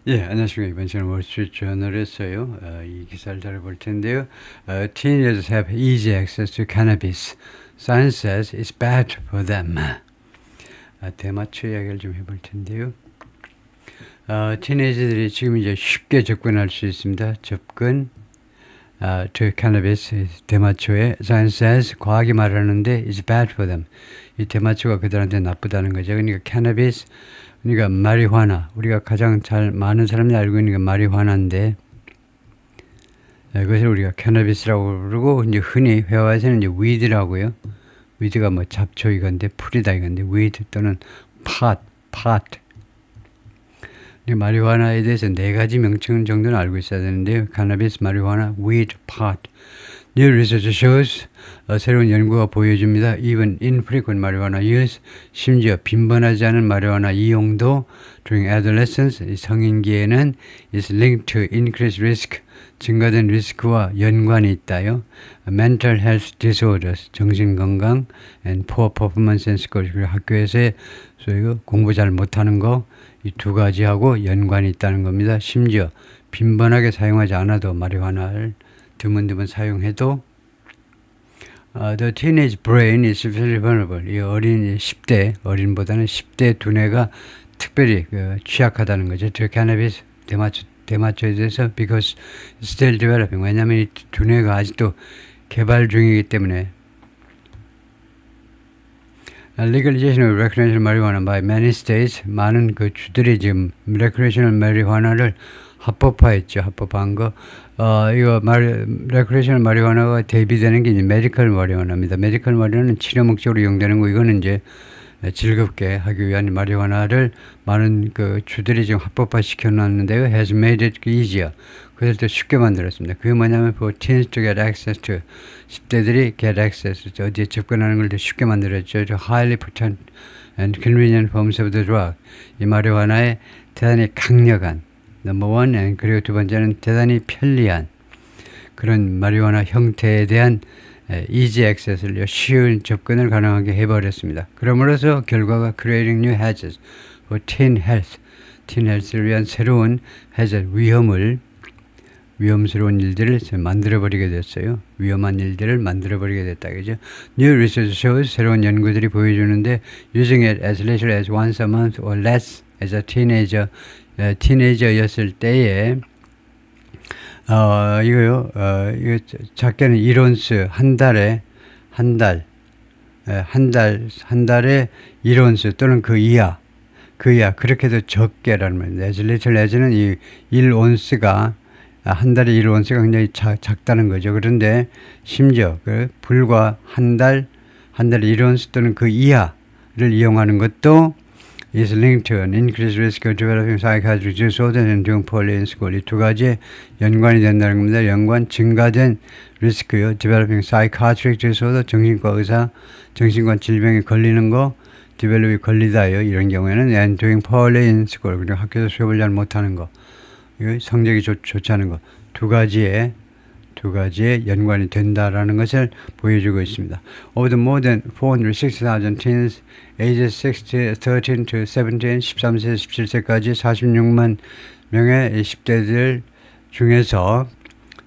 예, 안녕하십니까. 이번 시간 월스트리트 저널에서요. 이 기사를 다뤄볼 텐데요. Teenagers have easy access to cannabis. Science says it's bad for them. 대마초 이야기를 좀 해볼 텐데요. 티네이저들이 지금 이제 쉽게 접근할 수 있습니다. 접근, to cannabis, 대마초에 Science says, 과학이 말하는데 it's bad for them. 이 대마초가 그들한테 나쁘다는 거죠. 그러니까 cannabis, 그러니까 마리화나, 우리가 가장 많은 사람들이 알고 있는 게 마리화나인데, 그것을 우리가 캐너비스라고 부르고, 이제 흔히 회화에서는 이제 weed라고요. weed가 뭐 잡초 이건데, 풀이다 이건데, weed 또는 pot. 마리화나에 대해서 네 가지 명칭 정도는 알고 있어야 되는데요. cannabis, 마리화나, weed, pot. New research shows, 새로운 연구가 보여줍니다. Even infrequent marijuana use, 심지어 빈번하지 않은 마리화나 이용도 during adolescence, 성인기에는 is linked to increased risk, 증가된 리스크와 연관이 있다요. Mental health disorders, 정신건강, and poor performance in school, 그리고 학교에서의 공부 잘 못하는 거, 이 두 가지하고 연관이 있다는 겁니다. 심지어 빈번하게 사용하지 않아도 마리화나를 드문드문 사용해도 the teenage brain is very vulnerable. 이 어린 10대, 어린보다는 10대 두뇌가 특별히 취약하다는 거죠. 저 cannabis, 대마초에 대해서 because it's still developing. 왜냐하면 이 두뇌가 아직도 개발 중이기 때문에 legalization of recreational marijuana by many states, 많은 그 주들이 지금 recreational marijuana를 합법화했죠. 합법한 거. 이거 recreational marijuana가 대비되는 게 이제 medical marijuana입니다. medical marijuana는 치료 목적으로 이용되는 거. 이거는 이제 즐겁게 하기 위한 마리화나를 많은 그 주들이 지금 합법화 시켜놨는데요. has made it easier. 그것을 더 쉽게 만들었습니다. 그게 뭐냐면 for teens to get access to, 10대들이 get access, 어디에 접근하는 걸 더 쉽게 만들었죠. highly potent and convenient forms of the drug. 이 마리화나의 대단히 강력한 number one, and 그리고 두 번째는 대단히 편리한 그런 마리화나 형태에 대한 easy access를 쉬운 접근을 가능하게 해버렸습니다. 그러므로서 결과가 creating new hazards for teen health, teen health를 위한 새로운 hazard, 위험스러운 일들을 만들어버리게 됐어요. 위험한 일들을 만들어버리게 됐다. 그죠? New research shows, 새로운 연구들이 보여주는데 using it as little as once a month or less as a teenager, 티네이저였을 때에 이거 작게는 1온스 한 달에 한 달에 1온스 또는 그 이하 그렇게도 적게라는 말입니다. as little as는 이 1온스가 한 달에 1온스가 굉장히 작다는 거죠. 그런데 심지어 불과 한 달에 1온스 또는 그 이하를 이용하는 것도 is linked to an increased risk of developing psychiatric disorders and doing poorly in school. 이 두 가지에 연관이 된다는 겁니다. 증가된 리스크요. developing psychiatric disorder, 정신과 질병에 걸리는 거, develop이 걸리다요. 이런 경우에는 and doing poorly in school. 그리고 학교에서 수업을 잘 못하는 거, 이거 성적이 좋지 않은 거, 두 가지에 연관이 된다라는 것을 보여주고 있습니다. Of the more than 460,000 teens ages 13 to 17, 13세, 17세까지 46만 명의 10대들 중에서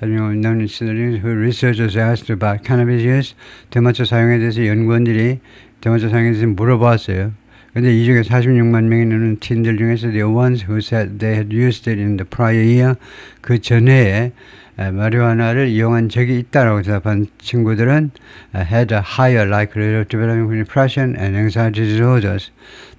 researchers asked about cannabis use, 대마초 사용에 대해서 연구원들이 대마초 사용에 대해서 물어봤어요. 근데 이 중에 46만 명이 넘는 틴들 중에서 the ones who said they had used it in the prior year, 그 전해에 마리화나를 이용한 적이 있다라고 대답한 친구들은 had a higher likelihood of developing depression and anxiety disorders.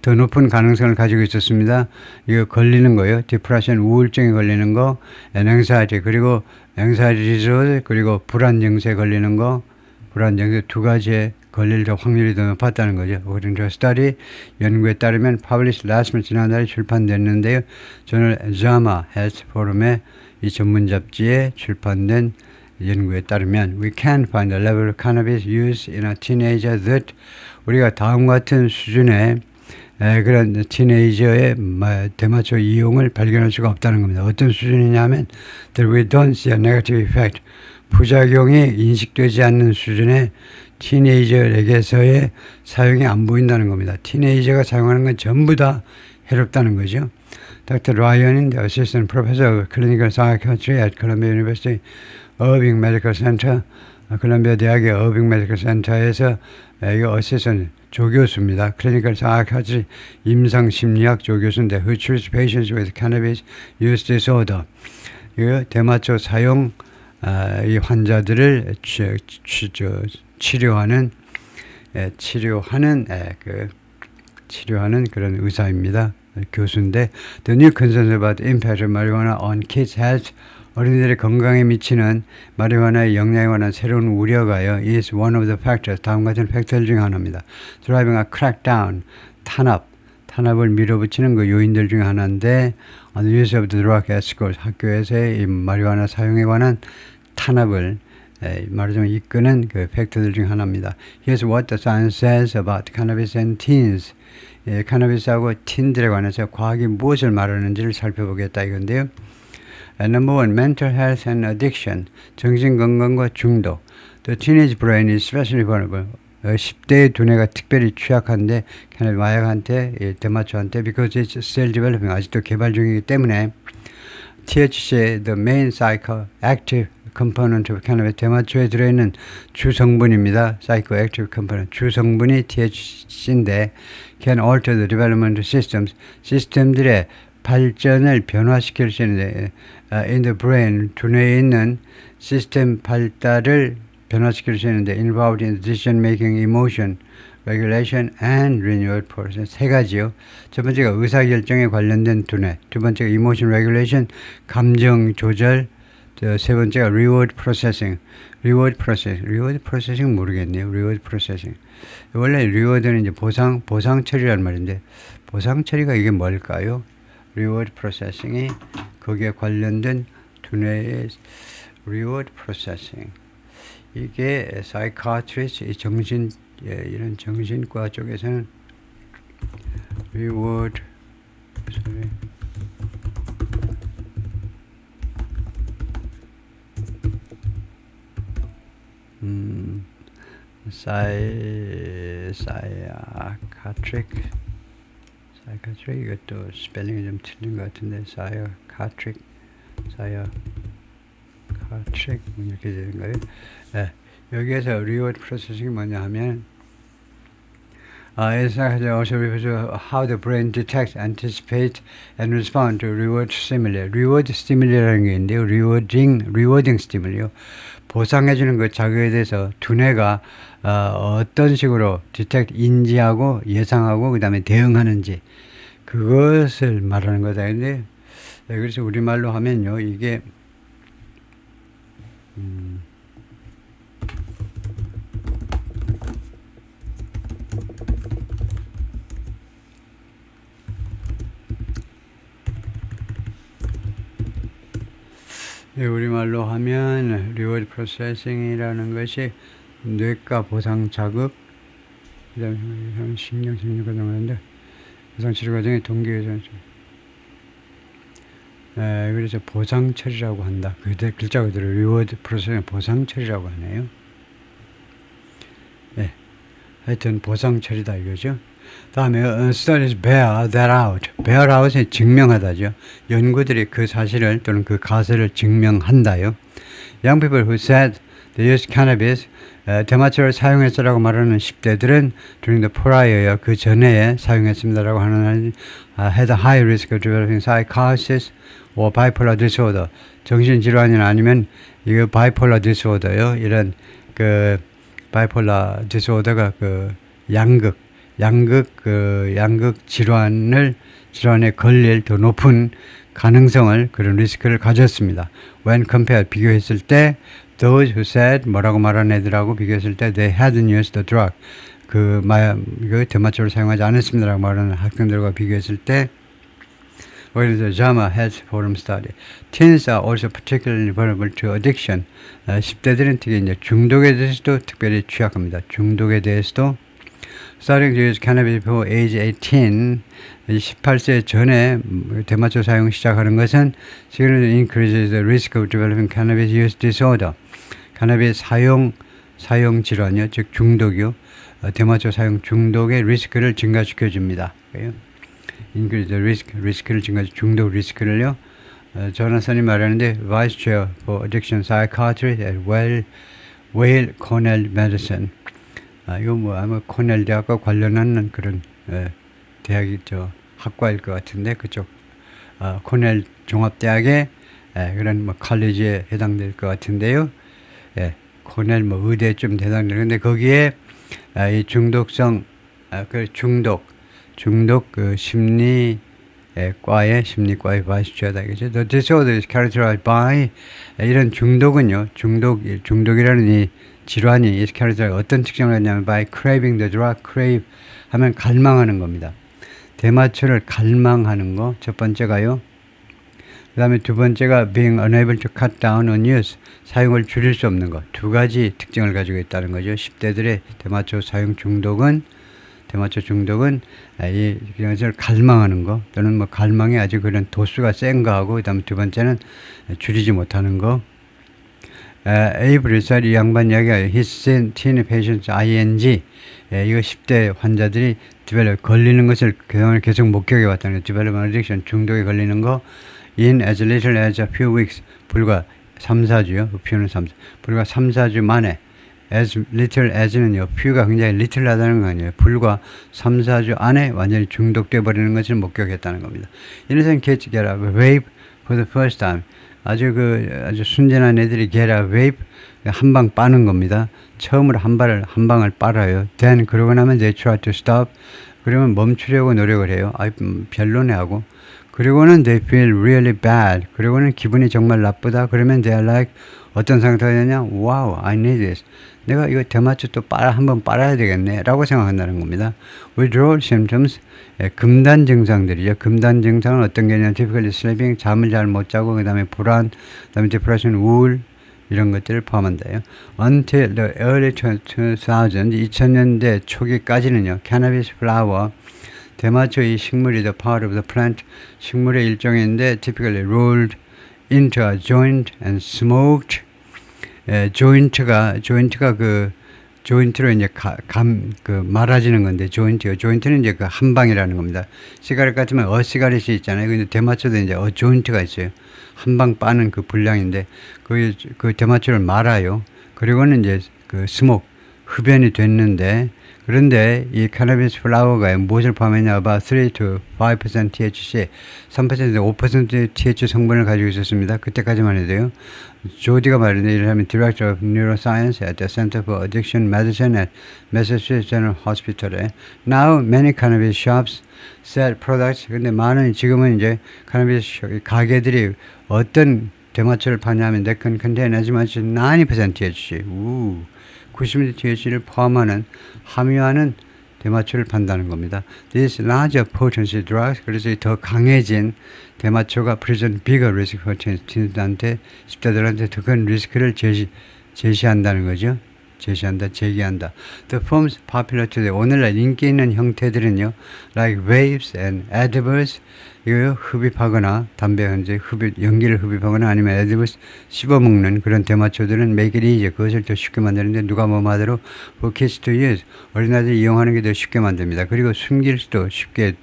더 높은 가능성을 가지고 있었습니다. 이거 걸리는 거예요. depression, 우울증에 걸리는 거, and anxiety, 그리고 anxiety disorder, 그리고 불안 증세에 걸리는 거, 불안 증세 두 가지에 걸릴 확률이 더 높았다는 거죠. 그런데 study 연구에 따르면 published last month, 지난달에 출판됐는데요. 저널 JAMA Health Forum에 이 전문 잡지에 출판된 연구에 따르면 we can find a level of cannabis use in a teenager that, 우리가 다음과 같은 수준의 그런 티네이저의 대마초 이용을 발견할 수가 없다는 겁니다. 어떤 수준이냐면 that we don't see a negative effect, 부작용이 인식되지 않는 수준의 티네이저에게서의 사용이 안 보인다는 겁니다. 티네이저가 사용하는 건 전부 다 해롭다는 거죠. Dr. Ryan, the assistant professor of clinical psychiatry at Columbia University Irving Medical Center, 콜롬비아 대학의 어빙 메디컬 센터에서 이 어시스턴트 조교수입니다. 클리니컬 사이키아트리 임상심리학 조교수인데 who treats patients with cannabis use disorder. 이 대마초 사용 이 환자들을 치료하는 그런 의사입니다. 교수인데 the new concerns about the impact of marijuana on kids' health 어린이들의 건강에 미치는 마리화나의 영향에 관한 새로운 우려가요. is one of the factors. 다음 같은 팩터들 중 하나입니다. driving a crackdown. 탄압을 밀어붙이는 그 요인들 중 하나인데 on the use of the drug at schools. 학교에서의 이 마리화나 사용에 관한 탄압을 말하자면 이끄는 그 팩터들 중 하나입니다. Here's what the science says about cannabis and teens. 카나비스하고 틴들에 관해서 과학이 무엇을 말하는지를 살펴보겠다 이건데요. Number one, mental health and addiction. 정신건강과 중독. The teenage brain is especially vulnerable. 10대의 두뇌가 특별히 취약한데 마약한테, 대마초한테 because it's still developing. 아직도 개발 중이기 때문에 THC, the main psychoactive component of cannabis, 대마초에 들어있는 주성분입니다. psychoactive component. 주성분이 THC인데 can alter the development systems. 시스템들의 발전을 변화시킬 수 있는데 in the brain, 두뇌에 있는 시스템 발달을 변화시킬 수 있는데 involved in decision making, emotion, regulation and renewal process. 세 가지요. 첫 번째가 의사결정에 관련된 두뇌, 두 번째가 emotion regulation, 감정 조절, 세 번째가 reward processing. reward processing 모르겠네요. reward processing. 원래 reward는 이제 보상 처리란 말인데 보상 처리가 이게 뭘까요? reward processing이 거기에 관련된 두뇌의 reward processing. 이게 psychiatrist, 이런 정신과 쪽에서는 reward psychiatric 이것도 스펠링이 좀 틀린 것 같은데 psychiatric 이렇게 되는 거예요. 네, 여기에서 reward processing이 뭐냐 하면 it's also refers to how the brain detects, anticipates, and responds to reward stimuli. reward stimul이라는 게 있는데요. rewarding stimul이요. 보상해주는 그 자극에 대해서 두뇌가 어떤 식으로 detect, 인지하고 예상하고 그 다음에 대응하는지 그것을 말하는 거다. 근데 그래서 우리말로 하면요. 이게 우리말로 하면 리워드 프로세싱이라는 것이 뇌과 보상 자극, 그 다음에 신경 과정 하는데 보상 치료 과정의 동기회전. 그래서 보상 처리라고 한다. 글자 그대로 리워드 프로세싱 보상 처리라고 하네요. 네, 하여튼 보상 처리다 이거죠. 다음에 studies bear that out. bear out이 증명하다죠. 연구들이 그 사실을 또는 그 가설을 증명한다요. Young people who said they used cannabis, 대마초를 사용했다라고 말하는 10대들은 during the prior요. 그 전에 사용했습니다라고 하는 had a high risk of developing psychosis or bipolar disorder. 정신질환이나 아니면 이거 bipolar disorder요. 이런 그 bipolar disorder가 그 양극 질환에 걸릴 더 높은 가능성을 그런 리스크를 가졌습니다. When compared 비교했을 때 those who said 뭐라고 말한 애들하고 비교했을 때 they hadn't used the drug 이거 대마초를 사용하지 않았습니다라고 말하는 학생들과 비교했을 때 According to the JAMA Health Forum study, teens are also particularly vulnerable to addiction. 10대들은 특히 이제 중독에 대해서도 특별히 취약합니다. 중독에 대해서도 starting to use cannabis before age 18, 18세 전에 대마초 사용 시작하는 것은 significantly increases the risk of developing cannabis use disorder. cannabis 사용 질환이요, 즉 중독이요, 대마초 사용 중독의 리스크를 증가시켜 줍니다. increase the risk, 리스크를 증가하죠. 중독 리스크를요. 조나선이 말하는데 Vice Chair for Addiction Psychiatry at Weill Cornell Medicine. 이거 뭐 아마 코넬 대학과 관련하는 그런 대학이죠. 학과일 것 같은데 그쪽 코넬 종합대학의 그런 뭐 칼리지에 해당될 것 같은데요. 코넬 뭐 의대쯤 해당되는데 거기에 이 중독성 그 중독 그 심리과의 바이스 체어다겠죠. The disorder is characterized by 이런 중독은요. 중독이라는 이 질환이 is characterized 어떤 특징을 갖냐면 by craving the drug. crave 하면 갈망하는 겁니다. 대마초를 갈망하는 거 첫 번째가요. 그 다음에 두 번째가 being unable to cut down on use, 사용을 줄일 수 없는 것. 두 가지 특징을 가지고 있다는 거죠. 10대들의 대마초 사용 중독은 이것을 갈망하는 거 또는 뭐 갈망이 아주 그런 도수가 센 거하고 그 다음에 두 번째는 줄이지 못하는 거. 에이브리스 이 양반 이야기가 His teen patients ING 이거 10대 환자들이 develop 걸리는 것을 그동안 계속 목격해 왔다는 거예요. development addiction 중독에 걸리는 거 in as little as a few weeks 불과 3, 4주요. few는 3, 불과 3, 4주 만에 as little as는요. few가 굉장히 little하다는 거 아니에요. 불과 3, 4주 안에 완전히 중독돼 버리는 것을 목격했다는 겁니다. innocent kids get a vape for the first time. 아주 순진한 애들이 get a vape 한 방 빠는 겁니다. 처음으로 한 방을 빨아요. then 그러고 나면 they try to stop. 그러면 멈추려고 노력을 해요. 별로네 하고. 그리고는 they feel really bad. 그리고는 기분이 정말 나쁘다. 그러면 they are like 어떤 상태가 되냐? Wow, I need this. 내가 이거 대마초 또 한번 빨아야 되겠네. 라고 생각한다는 겁니다. withdrawal symptoms. 금단 증상들이죠. 금단 증상은 어떤 게 있냐면 typically sleeping, 잠을 잘 못 자고 그 다음에 불안, 그 다음에 depression, 우울 이런 것들을 포함한다요. Until the early 2000년대 초기까지는요. cannabis flower 대마초 이 식물이 the part of the plant 식물의 일종인데 typically rolled into a joint and smoked. 조인트로 이제 말아지는 건데 조인트는 이제 그 한 방이라는 겁니다. 시가렛 같으면 시가렛이 있잖아요. 근데 대마초도 이제 조인트가 있어요. 한 방 빠는 그 분량인데 그 대마초를 말아요. 그리고는 이제 흡연이 됐는데 그런데 이 캐나비스 플라워가 무엇을 포함했냐? about 3 to 5% THC, 3%에서 5% THC 성분을 가지고 있었습니다. 그때까지만 해도요. 조디가 말했는데 이러면 Director of Neuroscience at the Center for Addiction Medicine at Massachusetts General Hospital에 Now many cannabis shops sell products. 근데 지금은 이제 캐나비스 가게들이 어떤 대마초를 파냐면 they can contain as much as 90% THC. 90% THC를 포함하는 함유하는 대마초를 판다는 겁니다. These larger potency drugs, 그래서 더 강해진 대마초가 present bigger risk for teen한테 10대들한테 더 큰 리스크를 제기한다. The forms popular today. 오늘날 인기 있는 형태들은요, like vapes and edibles. 이거 흡입하거나 담배 연기를 흡입하거나 아니면 edibles 씹어먹는 그런 대마초들은 make it easy. 그것을 더 쉽게 만드는데 누가 뭐하대로 for kids to use. 어린아이들이 이용하는 게 더 쉽게 만듭니다. 그리고 숨길 수도 쉽게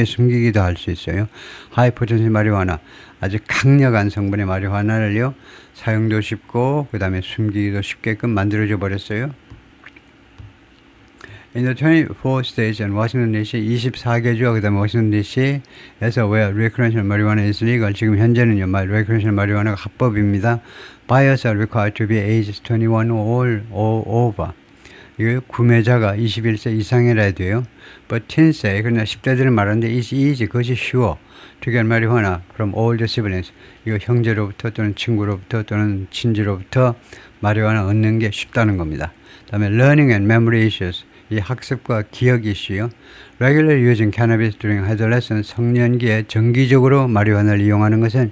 숨기기도 할 수 있어요. high potency marijuana. 아주 강력한 성분의 마리화나를요 사용도 쉽고 그 다음에 숨기기도 쉽게끔 만들어져 버렸어요. In the 24 states and Washington DC 24개주와 그 다음에 워싱턴 DC에서 where recreational marijuana is legal. 지금 현재는요 recreational marijuana가 합법입니다. Buyers are required to be aged 21 or over. 이거 구매자가 21세 이상이라 돼요. But teens에 그러나 10대들은 말하는데 is easy. 그것이 쉬워. To get marijuana from all the siblings. 이거 형제로부터 또는 친구로부터 또는 친지로부터 마리화나 얻는 게 쉽다는 겁니다. 다음에 learning and memory issues. 이 학습과 기억 이슈요. Regular using cannabis during adolescence. 성년기에 정기적으로 마리화나를 이용하는 것은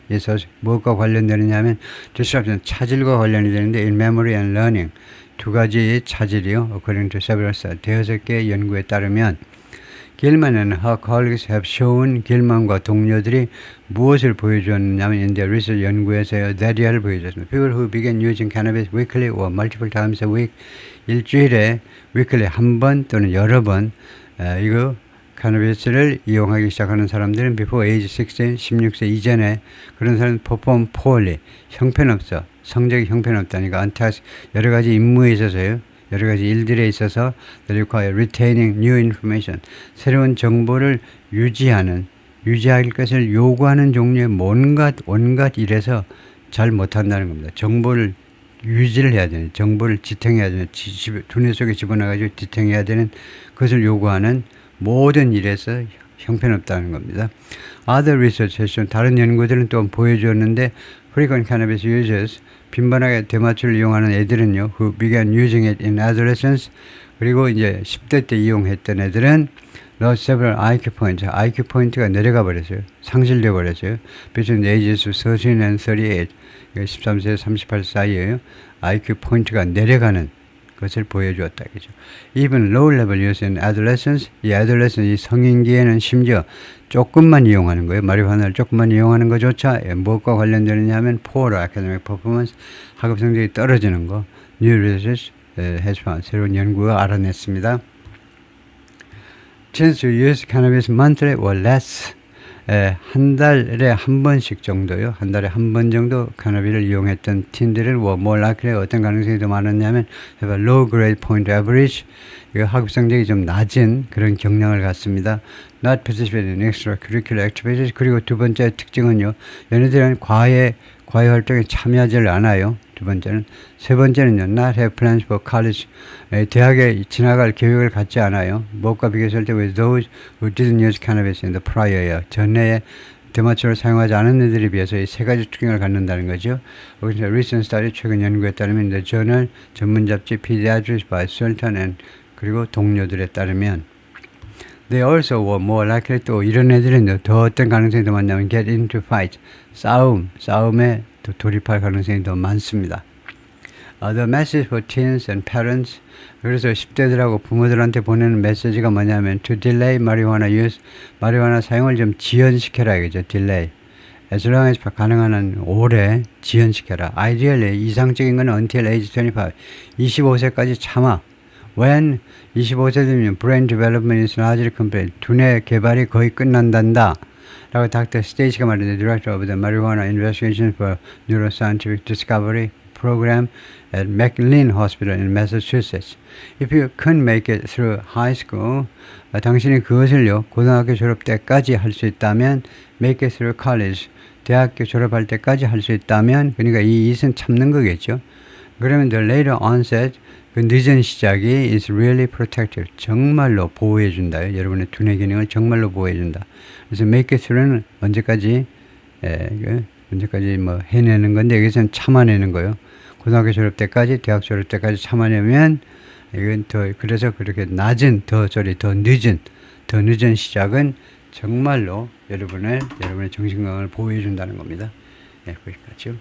무엇과 관련되느냐 하면 disruption, 차질과 관련이 되는데 in memory and learning. 두 가지의 차질이요. According to several studies. 6개의 연구에 따르면 Gilman and her colleagues have shown 길만과 동료들이 무엇을 보여주었냐면 in their research 연구에서요. Data를 보여줬습니다. People who began using cannabis weekly or multiple times a week 일주일에 weekly 한 번 또는 여러 번 이거 카나비스를 이용하기 시작하는 사람들은 before age 16, 16세 이전에 그런 사람은 perform poorly, 형편없어. 성적이 형편없다니까 untask, 여러 가지 임무에 있어서요. 여러 가지 일들에 있어서 they require retaining new information, 새로운 정보를 유지할 것을 요구하는 종류의 온갖 일에서 잘 못한다는 겁니다. 정보를 유지를 해야 되는, 정보를 지탱해야 되는, 두뇌 속에 집어넣어가지고 지탱해야 되는 것을 요구하는 모든 일에서 형편없다는 겁니다. Other research has 다른 연구들은 또 보여주었는데 frequent cannabis users, 빈번하게 대마초를 이용하는 애들은요, who began using it in adolescence, 그리고 이제 10대 때 이용했던 애들은 lost several IQ points, IQ 포인트가 내려가 버렸어요. 상실돼 버렸어요. between the ages of 13 and 38, 13세 38 사이에요. IQ 포인트가 내려가는 것을 보여주었다. 그죠? Even low level use in adolescence, 이 adolescence, 이 성인기에는 심지어 조금만 이용하는 거예요. 마리화나를 조금만 이용하는 것조차 무엇과 관련되느냐 하면 poor academic performance, 학업 성적이 떨어지는 거. New research has found, 새로운 연구가 알아냈습니다. Chance to use cannabis monthly or less. 한 달에 한 번씩 정도요. 한 달에 한 번 정도 카나비를 이용했던 팀들은 more likely, 어떤 가능성이 더 많았냐면 have a low grade point average, 학업 성적이 좀 낮은 그런 경향을 갖습니다. Not participate in extracurricular activities. 그리고 두 번째 특징은요, 얘네들은 과외 활동에 참여하지 않아요. 두 번째는. 세 번째는요, not have plans for college. 대학에 지나갈 계획을 갖지 않아요. 무엇과 비교했을 때 with those who didn't use cannabis in the prior year. 전해에 대마초를 사용하지 않은 애들에 비해서 이 세 가지 특징을 갖는다는 거죠. 여기서 recent study, 최근 연구에 따르면 the journal, 전문 잡지 Pediatrics by Sultan and 그리고 동료들에 따르면 they also were more likely, 또 이런 애들은 더 어떤 가능성이 더 많냐면 get into fight, 싸움에 또 돌입할 가능성이 더 많습니다. The message for teens and parents, 그래서 10대들하고 부모들한테 보내는 메시지가 뭐냐면 to delay marijuana use, 마리화나 사용을 좀 지연시켜라 이거죠. delay. as long as 가능한 한 오래 지연시켜라. ideally 이상적인 건 until age 25, 25세까지 참아. when 25세 되면 brain development is largely complete, 두뇌 개발이 거의 끝난단다 라고 닥터 스테이시가 말했는데 Director of the Marijuana Investigation for Neuroscientific Discovery Program at McLean Hospital in Massachusetts. If you couldn't make it through high school, 당신이 그것을요 고등학교 졸업 때까지 할 수 있다면 make it through college, 대학교 졸업할 때까지 할 수 있다면, 그러니까 이 it은 참는 거겠죠. 그러면 the later onset, 그 늦은 시작이 is really protective, 정말로 보호해준다. 여러분의 두뇌 기능을 정말로 보호해준다. 그래서 make it through는 언제까지 뭐 해내는 건데, 여기서는 참아내는 거예요. 고등학교 졸업 때까지, 대학 졸업 때까지 참아내면, 이건 그래서 그렇게 더 늦은 시작은 정말로 여러분의 정신건강을 보호해준다는 겁니다. 거기까지요.